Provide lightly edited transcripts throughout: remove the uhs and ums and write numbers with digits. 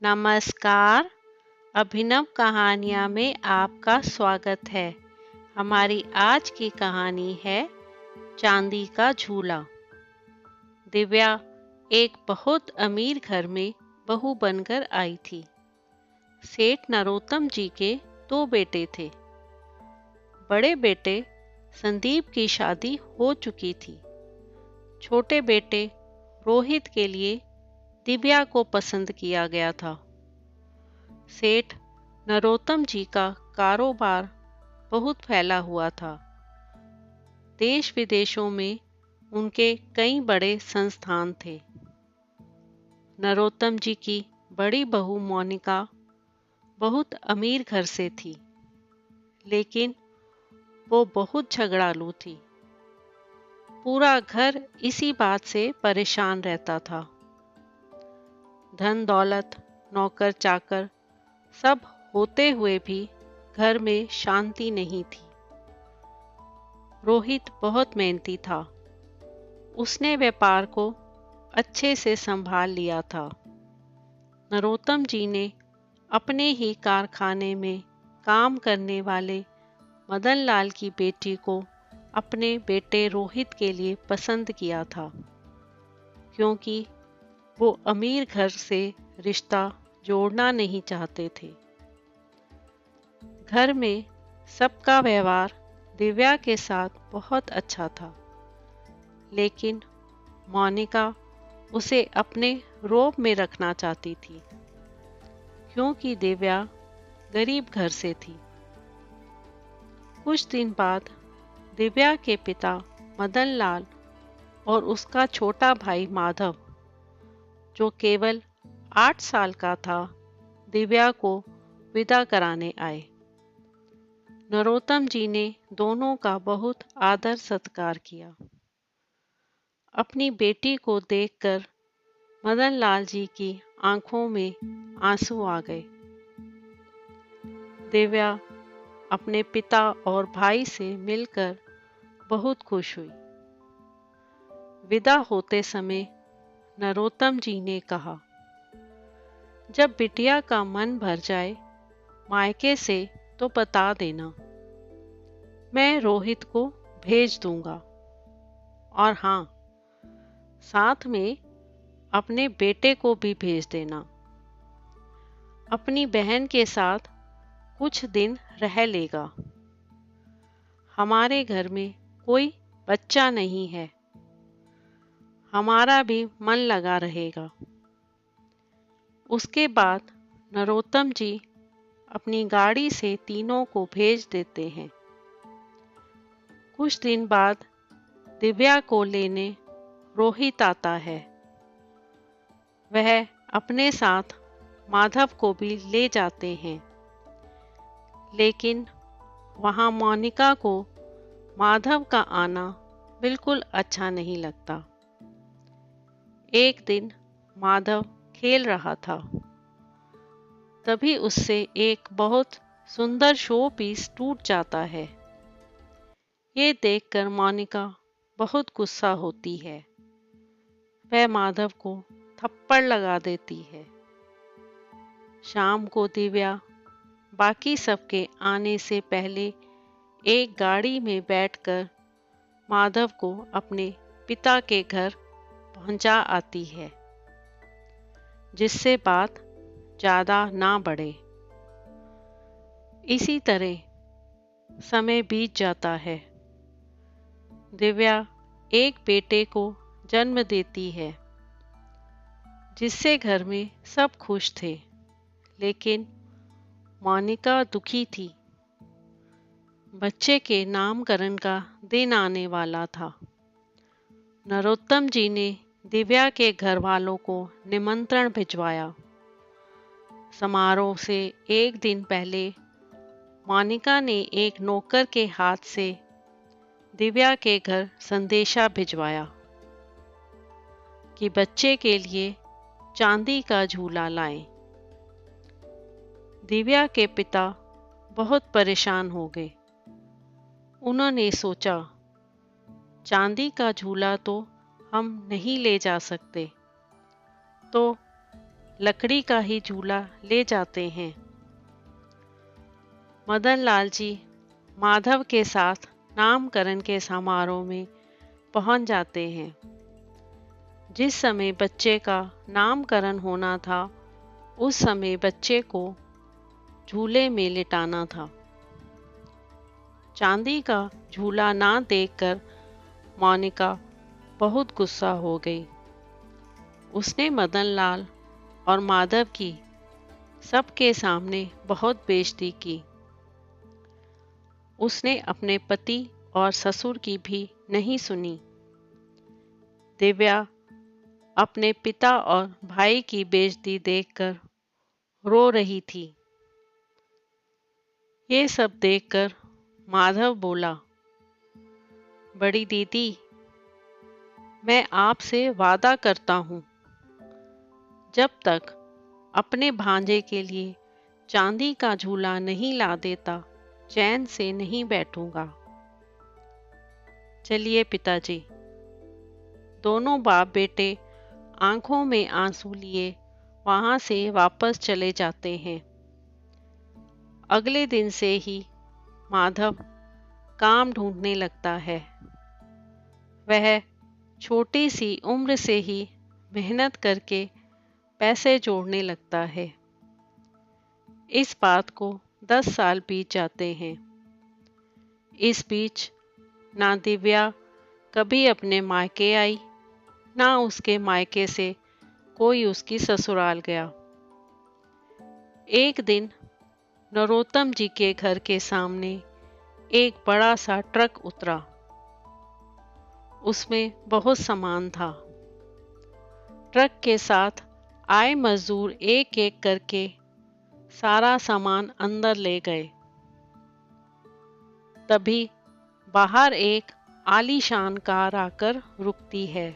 नमस्कार। अभिनव कहानियाँ में आपका स्वागत है। हमारी आज की कहानी है चांदी का झूला। दिव्या एक बहुत अमीर घर में बहू बनकर आई थी। सेठ नरोत्तम जी के 2 बेटे थे। बड़े बेटे संदीप की शादी हो चुकी थी। छोटे बेटे रोहित के लिए दिव्या को पसंद किया गया था। सेठ नरोत्तम जी का कारोबार बहुत फैला हुआ था। देश विदेशों में उनके कई बड़े संस्थान थे। नरोत्तम जी की बड़ी बहू मोनिका बहुत अमीर घर से थी, लेकिन वो बहुत झगड़ालू थी। पूरा घर इसी बात से परेशान रहता था। धन दौलत, नौकर चाकर सब होते हुए भी घर में शांति नहीं थी। रोहित बहुत मेहनती था। उसने व्यापार को अच्छे से संभाल लिया था। नरोत्तम जी ने अपने ही कारखाने में काम करने वाले मदन लाल की बेटी को अपने बेटे रोहित के लिए पसंद किया था, क्योंकि वो अमीर घर से रिश्ता जोड़ना नहीं चाहते थे। घर में सबका व्यवहार दिव्या के साथ बहुत अच्छा था, लेकिन मोनिका उसे अपने रोब में रखना चाहती थी, क्योंकि दिव्या गरीब घर से थी। कुछ दिन बाद दिव्या के पिता मदन लाल और उसका छोटा भाई माधव, जो केवल 8 साल का था, दिव्या को विदा कराने आए। नरोत्तम जी ने दोनों का बहुत आदर सत्कार किया। अपनी बेटी को देखकर मदन लाल जी की आंखों में आंसू आ गए। दिव्या अपने पिता और भाई से मिलकर बहुत खुश हुई। विदा होते समय नरोत्तम जी ने कहा, जब बिटिया का मन भर जाए मायके से तो बता देना, मैं रोहित को भेज दूंगा। और हाँ, साथ में अपने बेटे को भी भेज देना। अपनी बहन के साथ कुछ दिन रह लेगा। हमारे घर में कोई बच्चा नहीं है, हमारा भी मन लगा रहेगा। उसके बाद नरोत्तम जी अपनी गाड़ी से तीनों को भेज देते हैं। कुछ दिन बाद दिव्या को लेने रोहित आता है। वह अपने साथ माधव को भी ले जाते हैं, लेकिन वहाँ मोनिका को माधव का आना बिल्कुल अच्छा नहीं लगता। एक दिन माधव खेल रहा था, तभी उससे एक बहुत सुंदर शो पीस टूट जाता है। ये देखकर मोनिका बहुत गुस्सा होती है। वह माधव को थप्पड़ लगा देती है। शाम को दिव्या बाकी सबके आने से पहले एक गाड़ी में बैठकर माधव को अपने पिता के घर पहुंचा आती है, जिससे बात ज़्यादा ना बढ़े। इसी तरह समय बीत जाता है। दिव्या एक बेटे को जन्म देती है, जिससे घर में सब खुश थे, लेकिन मोनिका दुखी थी। बच्चे के नामकरण का दिन आने वाला था। नरोत्तम जी ने दिव्या के घर वालों को निमंत्रण भिजवाया। समारोह से एक दिन पहले मोनिका ने एक नौकर के हाथ से दिव्या के घर संदेशा भिजवाया कि बच्चे के लिए चांदी का झूला लाएं। दिव्या के पिता बहुत परेशान हो गए। उन्होंने सोचा, चांदी का झूला तो हम नहीं ले जा सकते, तो लकड़ी का ही झूला ले जाते हैं। मदन लाल जी माधव के साथ नामकरण के समारोह में पहुंच जाते हैं। जिस समय बच्चे का नामकरण होना था, उस समय बच्चे को झूले में लिटाना था। चांदी का झूला ना देखकर मोनिका बहुत गुस्सा हो गई। उसने मदन लाल और माधव की सबके सामने बहुत बेइज्जती की। उसने अपने पति और ससुर की भी नहीं सुनी। दिव्या अपने पिता और भाई की बेइज्जती देखकर रो रही थी। ये सब देखकर माधव बोला, बड़ी दीदी, मैं आपसे वादा करता हूँ, जब तक अपने भांजे के लिए चांदी का झूला नहीं ला देता, चैन से नहीं बैठूंगा। चलिए पिताजी। दोनों बाप बेटे आंखों में आंसू लिए वहां से वापस चले जाते हैं। अगले दिन से ही माधव काम ढूंढने लगता है। वह छोटी सी उम्र से ही मेहनत करके पैसे जोड़ने लगता है। इस बात को 10 साल बीत जाते हैं। इस बीच ना दिव्या कभी अपने मायके आई, ना उसके मायके से कोई उसकी ससुराल गया। एक दिन नरोत्तम जी के घर के सामने एक बड़ा सा ट्रक उतरा। उसमें बहुत सामान था। ट्रक के साथ आए मजदूर एक एक करके सारा सामान अंदर ले गए। तभी बाहर एक आलीशान कार आकर रुकती है।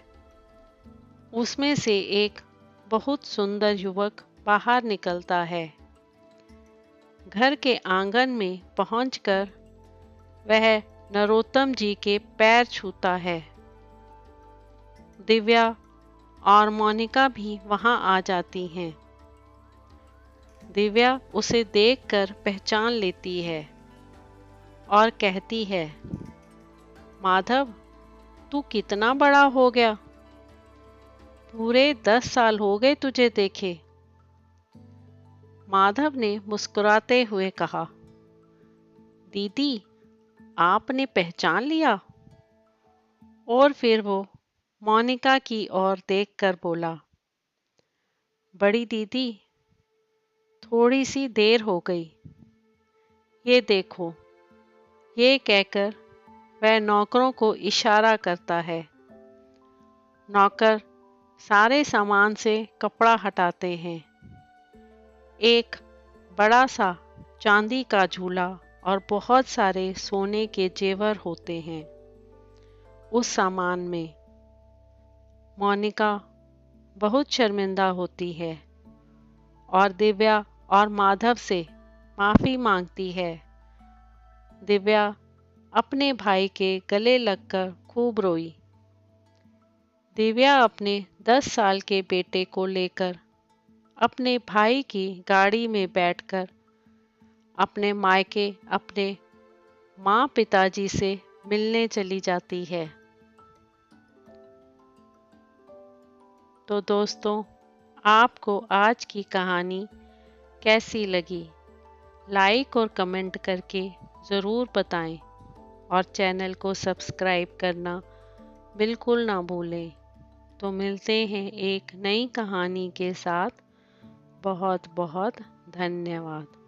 उसमें से एक बहुत सुंदर युवक बाहर निकलता है। घर के आंगन में पहुंचकर वह नरोत्तम जी के पैर छूता है। दिव्या और मोनिका भी वहां आ जाती हैं। दिव्या उसे देखकर पहचान लेती है और कहती है, माधव, तू कितना बड़ा हो गया। पूरे 10 साल हो गए तुझे देखे। माधव ने मुस्कुराते हुए कहा, दीदी, आपने पहचान लिया। और फिर वो मोनिका की ओर देखकर बोला, बड़ी दीदी, थोड़ी सी देर हो गई। ये देखो। ये कहकर वह नौकरों को इशारा करता है। नौकर सारे सामान से कपड़ा हटाते हैं। एक बड़ा सा चांदी का झूला और बहुत सारे सोने के जेवर होते हैं उस सामान में। मोनिका बहुत शर्मिंदा होती है और दिव्या और माधव से माफी मांगती है। दिव्या अपने भाई के गले लगकर खूब रोई। दिव्या अपने 10 साल के बेटे को लेकर अपने भाई की गाड़ी में बैठकर अपने मायके अपने माँ पिताजी से मिलने चली जाती है। तो दोस्तों, आपको आज की कहानी कैसी लगी? लाइक और कमेंट करके ज़रूर बताएं और चैनल को सब्सक्राइब करना बिल्कुल ना भूलें। तो मिलते हैं एक नई कहानी के साथ। बहुत बहुत धन्यवाद।